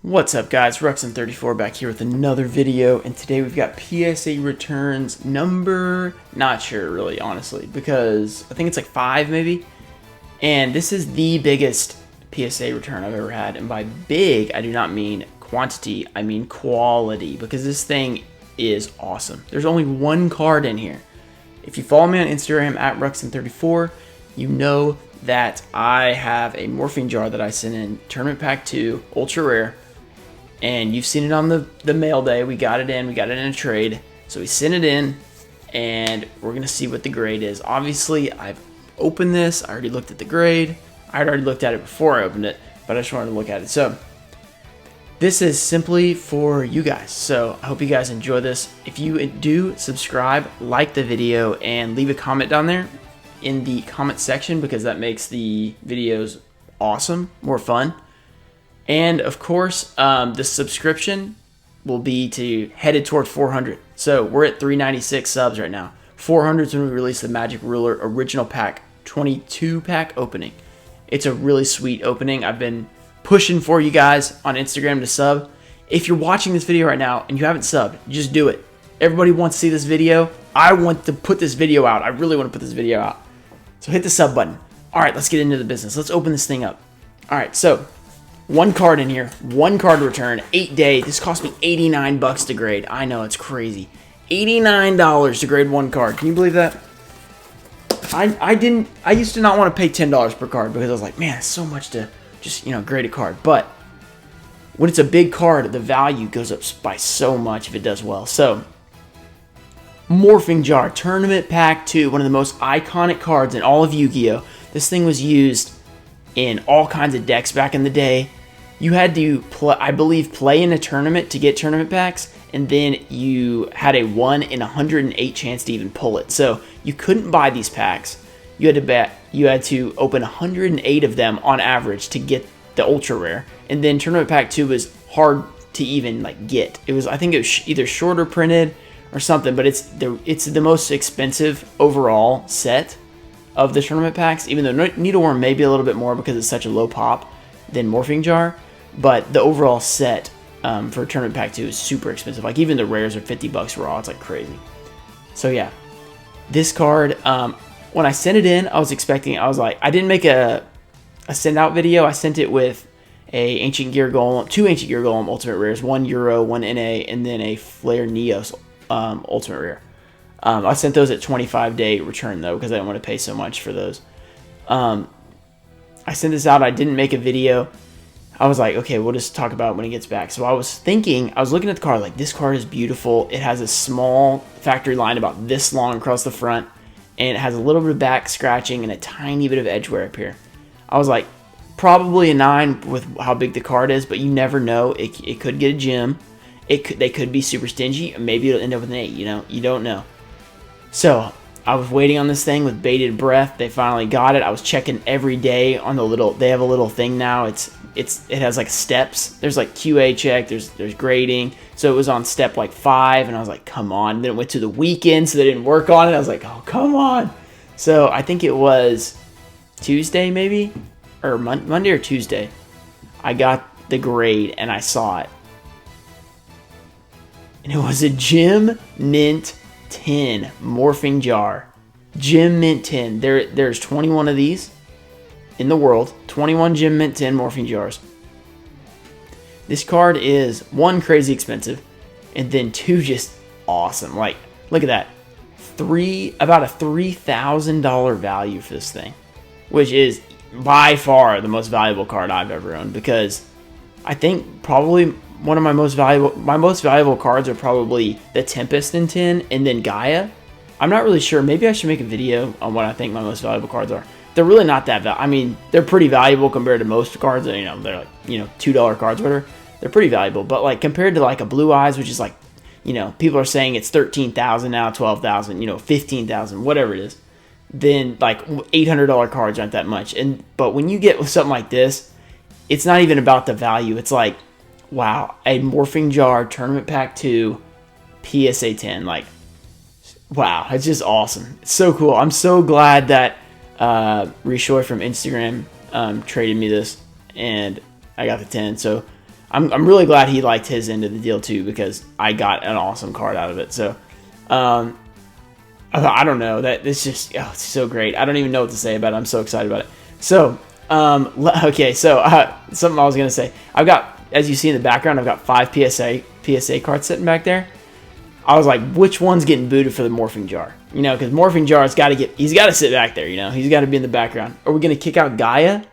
What's up guys, Ruxin34 back here with another video, and today we've got PSA returns number, not sure really honestly, because I think it's like 5 maybe, and this is the biggest PSA return I've ever had, and by big I do not mean quantity, I mean quality, because this thing is awesome. There's only one card in here. If you follow me on Instagram at Ruxin34, you know that I have a morphing jar that I sent in Tournament Pack 2, ultra rare. And you've seen it on the mail day. We got it in a trade. So we sent it in, and we're going to see what the grade is. Obviously, I've opened this. I already looked at the grade. I had already looked at it before I opened it, but I just wanted to look at it. So this is simply for you guys. So I hope you guys enjoy this. If you do, subscribe, like the video, and leave a comment down there in the comment section, because that makes the videos awesome, more fun. And of course, the subscription will be headed toward 400. So we're at 396 subs right now. 400 is when we release the Magic Ruler Original Pack 22 pack opening. It's a really sweet opening. I've been pushing for you guys on Instagram to sub. If you're watching this video right now and you haven't subbed, just do it. Everybody wants to see this video. I want to put this video out. I really want to put this video out. So hit the sub button. All right, let's get into the business. Let's open this thing up. All right, so one card in here, one card return, 8-day. This cost me 89 bucks to grade. I know, it's crazy. $89 to grade one card. Can you believe that? I used to not want to pay $10 per card because I was like, man, it's so much to just, grade a card. But when it's a big card, the value goes up by so much if it does well. So, Morphing Jar, Tournament Pack 2, one of the most iconic cards in all of Yu-Gi-Oh! This thing was used in all kinds of decks back in the day. You had to, I believe, play in a tournament to get tournament packs, and then you had a 1 in 108 chance to even pull it. So you couldn't buy these packs. You had to bet. You had to open 108 of them on average to get the ultra rare. And then Tournament Pack 2 was hard to even get. It was, I think it was either shorter printed or something, but it's the most expensive overall set of the tournament packs, even though Needleworm may be a little bit more because it's such a low pop than Morphing Jar, but the overall set for Tournament Pack 2 is super expensive. Like, even the rares are 50 bucks raw. It's like crazy. So yeah, this card, when I sent it in, I was like, I didn't make a send out video. I sent it with a Ancient Gear Golem, 2 Ancient Gear Golem Ultimate Rares, 1 Euro, 1 NA, and then a Flare Neos Ultimate Rare. I sent those at 25-day return, though, because I didn't want to pay so much for those. I sent this out. I didn't make a video. I was like, okay, we'll just talk about it when it gets back. So I was looking at the card, like, this card is beautiful. It has a small factory line about this long across the front, and it has a little bit of back scratching and a tiny bit of edge wear up here. I was like, probably a 9 with how big the card is, but you never know. It could get a gem. They could be super stingy. Maybe it'll end up with an 8, You don't know. So I was waiting on this thing with bated breath. They finally got it. I was checking every day on the little. They have a little thing now. It has like steps. There's like QA check. There's grading. So it was on step like 5, and I was like, come on. And then it went to the weekend, so they didn't work on it. I was like, oh, come on. So I think it was Tuesday maybe, or Monday or Tuesday. I got the grade and I saw it, and it was a Gem Mint 10 Morphing Jar. Gem Mint 10. There's 21 of these in the world. 21 Gem Mint 10 Morphing Jars. This card is, 1, crazy expensive, and then 2, just awesome. Like, look at that. About a $3,000 value for this thing, which is by far the most valuable card I've ever owned, because I think probably one of my most valuable cards are probably the Tempest in 10 and then Gaia. I'm not really sure. Maybe I should make a video on what I think my most valuable cards are. They're really not that valuable. I mean, they're pretty valuable compared to most cards. They're like, $2 cards, whatever. They're pretty valuable, but like compared to like a Blue Eyes, which is like, people are saying it's 13,000 now, 12,000, 15,000, whatever it is. Then like $800 cards aren't that much. But when you get with something like this, it's not even about the value. It's like, wow, a Morphing Jar Tournament Pack 2 PSA 10. Like, wow, it's just awesome. It's so cool. I'm so glad that Rishoy from Instagram traded me this, and I got the 10. So I'm really glad he liked his end of the deal too, because I got an awesome card out of it. So I don't know, that it's just, oh, it's so great. I don't even know what to say about it. I'm so excited about it. So okay, so something I was gonna say. I've got, as you see in the background, I've got 5 PSA cards sitting back there. I was like, which one's getting booted for the morphing jar? You know, because morphing jar has got to he's got to sit back there. You know, he's got to be in the background. Are we gonna kick out Gaia?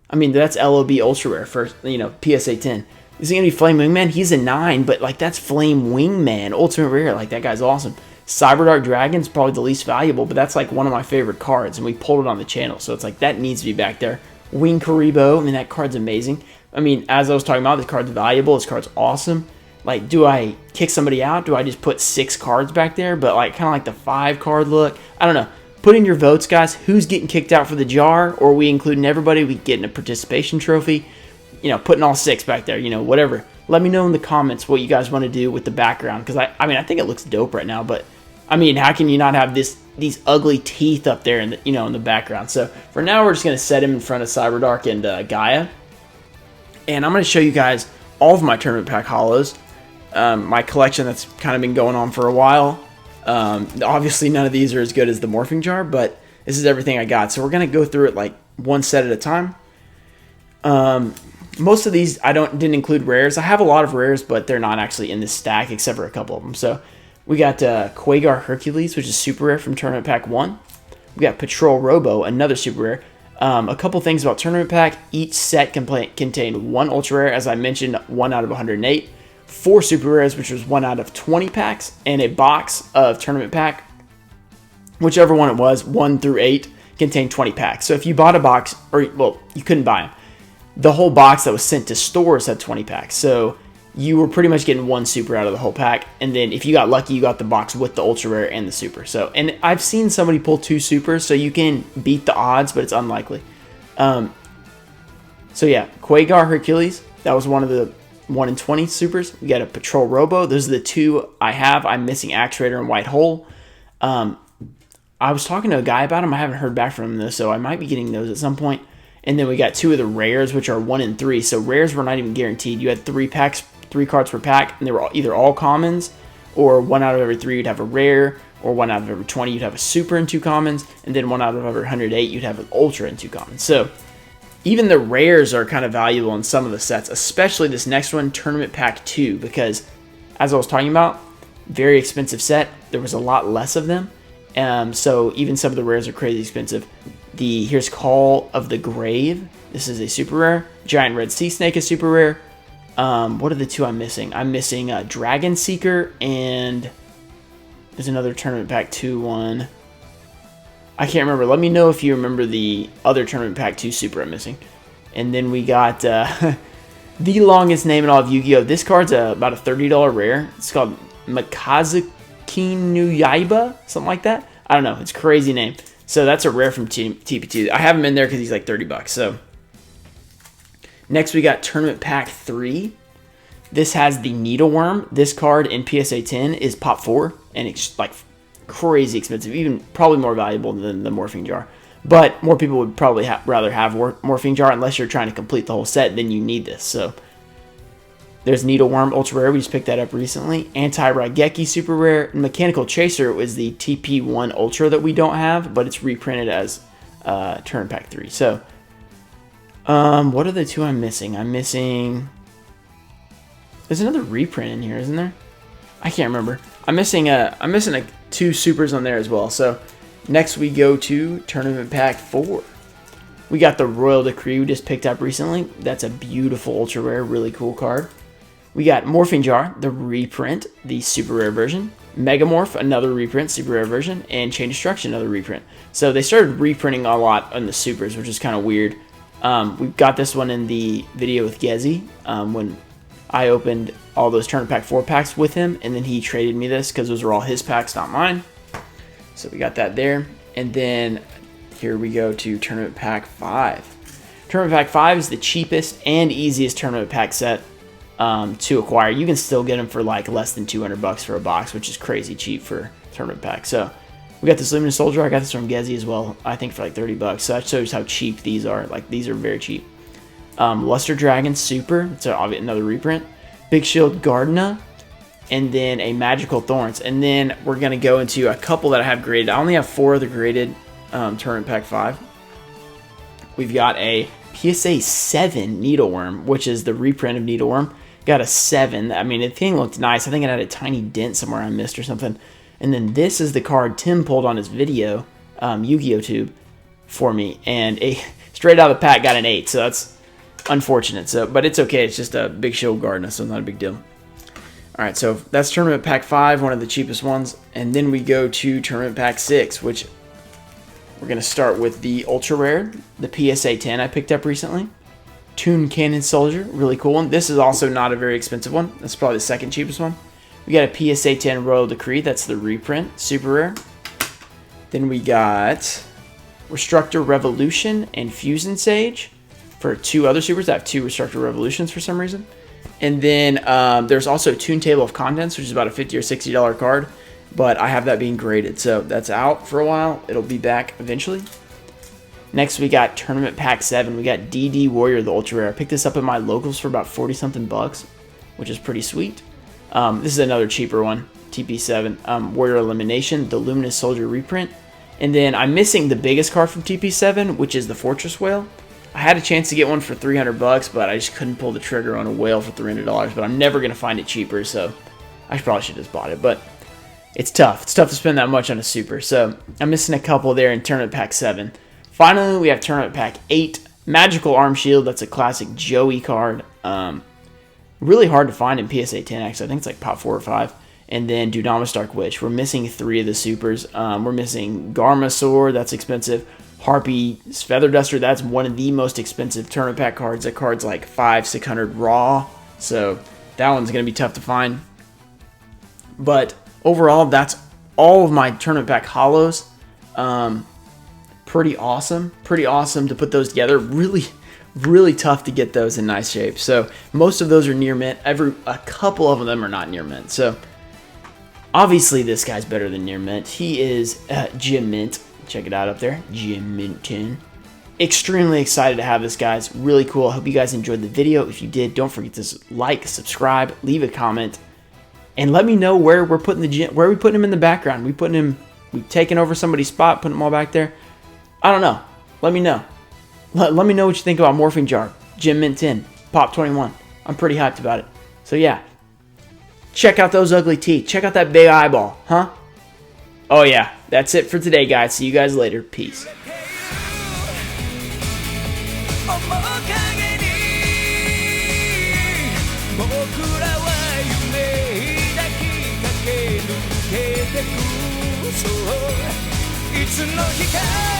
I mean, that's LOB ultra rare first. You know, PSA 10. Is he gonna be Flame Wingman? He's a 9, but like that's Flame Wingman ultimate rare. Like that guy's awesome. Cyberdark Dragon's probably the least valuable, but that's like one of my favorite cards, and we pulled it on the channel, so it's like that needs to be back there. Wing Karibo, I mean, that card's amazing. I mean, as I was talking about, this card's valuable, this card's awesome. Like, do I kick somebody out? Do I just put 6 cards back there? But like, kind of like the 5 card look. I don't know. Put in your votes, guys. Who's getting kicked out for the jar? Or are we including everybody? We getting a participation trophy? You know, putting all 6 back there. You know, whatever. Let me know in the comments what you guys want to do with the background, because I mean, I think it looks dope right now. But I mean, how can you not have these ugly teeth up there in the, you know, in the background? So for now, we're just gonna set him in front of Cyberdark and Gaia, and I'm gonna show you guys all of my tournament pack hollows. My collection that's kind of been going on for a while. Obviously, none of these are as good as the morphing jar, but this is everything I got. So we're gonna go through it like one set at a time. Most of these I didn't include rares. I have a lot of rares, but they're not actually in this stack except for a couple of them. So we got Quagar Hercules, which is super rare from Tournament Pack 1. We got Patrol Robo, another super rare. A couple things about Tournament Pack. Each set contained 1 ultra rare, as I mentioned, 1 out of 108. 4 super rares, which was 1 out of 20 packs. And a box of Tournament Pack, whichever one it was, 1 through 8, contained 20 packs. So if you bought a box, or, well, you couldn't buy them. The whole box that was sent to stores had 20 packs. So you were pretty much getting 1 super out of the whole pack, and then if you got lucky, you got the box with the ultra rare and the super. So, and I've seen somebody pull 2 supers, so you can beat the odds, but it's unlikely. So yeah, Quagar Hercules, that was one of the 1 in 20 supers. We got a Patrol Robo. Those are the 2 I have. I'm missing Axe Raider and White Hole. I was talking to a guy about them. I haven't heard back from him though, so I might be getting those at some point. And then we got 2 of the rares, which are 1 in 3. So rares were not even guaranteed. You had 3 packs, 3 cards per pack, and they were either all commons, or 1 out of every 3 you'd have a rare, or 1 out of every 20 you'd have a super and 2 commons, and then 1 out of every 108 you'd have an ultra and 2 commons. So even the rares are kind of valuable in some of the sets, especially this next one, Tournament Pack 2, because as I was talking about, very expensive set. There was a lot less of them, so even some of the rares are crazy expensive. Here's Call of the Grave. This is a super rare. Giant Red Sea Snake is super rare. What are the 2 I'm missing? I'm missing Dragon Seeker, and there's another Tournament Pack 2 one. I can't remember. Let me know if you remember the other Tournament Pack 2 super I'm missing. And then we got the longest name in all of Yu-Gi-Oh! This card's about a $30 rare. It's called Mikazuki no Yaiba, something like that. I don't know. It's a crazy name. So that's a rare from TP2. I have him in there because he's like $30. So next we got Tournament Pack 3. This has the Needleworm. This card in PSA 10 is Pop 4, and it's like crazy expensive, even probably more valuable than the Morphing Jar. But more people would probably rather have Morphing Jar, unless you're trying to complete the whole set, then you need this. So there's Needleworm, ultra rare. We just picked that up recently. Anti-Raigeki, super rare. And Mechanical Chaser was the TP1 Ultra that we don't have, but it's reprinted as Tournament Pack 3. So, what are the 2 I'm missing? I'm missing... There's another reprint in here, isn't there? I can't remember. I'm missing 2 supers on there as well. So, next we go to Tournament Pack 4. We got the Royal Decree we just picked up recently. That's a beautiful ultra rare, really cool card. We got Morphing Jar, the reprint, the super rare version. Megamorph, another reprint, super rare version. And Chain Destruction, another reprint. So they started reprinting a lot on the supers, which is kind of weird. We've got this one in the video with Gezi, when I opened all those Tournament Pack 4 packs with him, and then he traded me this because those were all his packs, not mine. So we got that there. And then here we go to Tournament Pack 5. Tournament Pack 5 is the cheapest and easiest Tournament Pack set to acquire. You can still get them for like less than $200 for a box, which is crazy cheap for Tournament Pack. So we got this Luminous Soldier. I got this from Gezi as well, I think for like $30. So that shows how cheap these are. Like, these are very cheap. Luster Dragon Super, it's another reprint, Big Shield Gardena, and then a Magical Thorns. And then we're going to go into a couple that I have graded. I only have 4 of the graded Tournament Pack 5. We've got a PSA 7 Needleworm, which is the reprint of Needleworm. Got a 7. I mean, the thing looked nice. I think it had a tiny dent somewhere I missed or something. And then this is the card Tim pulled on his video, Yu-Gi-Oh! Tube, for me. And straight out of the pack got an 8, so that's unfortunate. But it's okay. It's just a Big Shield Gardena, so it's not a big deal. Alright, so that's Tournament Pack 5, one of the cheapest ones. And then we go to Tournament Pack 6, which we're going to start with the Ultra Rare, the PSA 10 I picked up recently. Toon Cannon Soldier, really cool one. This is also not a very expensive one. That's probably the second cheapest one. We got a PSA 10 Royal Decree, that's the reprint, super rare. Then we got Restructor Revolution and Fusion Sage for 2 other supers. I have 2 Restructor Revolutions for some reason. And then there's also Toon Table of Contents, which is about a $50 or $60 card. But I have that being graded, so that's out for a while. It'll be back eventually. Next, we got Tournament Pack 7. We got DD Warrior, the Ultra Rare. I picked this up at my locals for about 40-something bucks, which is pretty sweet. This is another cheaper one, TP7. Warrior Elimination, the Luminous Soldier reprint. And then I'm missing the biggest card from TP7, which is the Fortress Whale. I had a chance to get one for 300 bucks, but I just couldn't pull the trigger on a whale for $300. But I'm never going to find it cheaper, so I probably should have just bought it. But it's tough. It's tough to spend that much on a super. So I'm missing a couple there in Tournament Pack 7. Finally, we have Tournament Pack 8. Magical Arm Shield. That's a classic Joey card. Really hard to find in PSA 10, actually. I think it's like pop 4 or 5. And then Dunamis Dark Witch. We're missing 3 of the supers. We're missing Garmasaur. That's expensive. Harpy's Feather Duster, that's one of the most expensive Tournament Pack cards. That card's like $500-600 raw, so that one's going to be tough to find. But overall, that's all of my Tournament Pack hollows. Pretty awesome to put those together. Really tough to get those in nice shape. So most of those are near mint. A couple of them are not near mint. So obviously this guy's better than near mint. He is Gem Mint. Check it out up there, Gem Mint 10. Extremely excited to have this, guys. Really cool. I hope you guys enjoyed the video. If you did, don't forget to like, subscribe, leave a comment, and let me know where we're putting where we putting him in the background. We taking over somebody's spot, putting them all back there. I don't know. Let me know. Let me know what you think about Morphing Jar, Gem Mint 10, Pop 21. I'm pretty hyped about it. So yeah, check out those ugly teeth. Check out that big eyeball, huh? Oh yeah, that's it for today, guys. See you guys later. Peace.いつの日か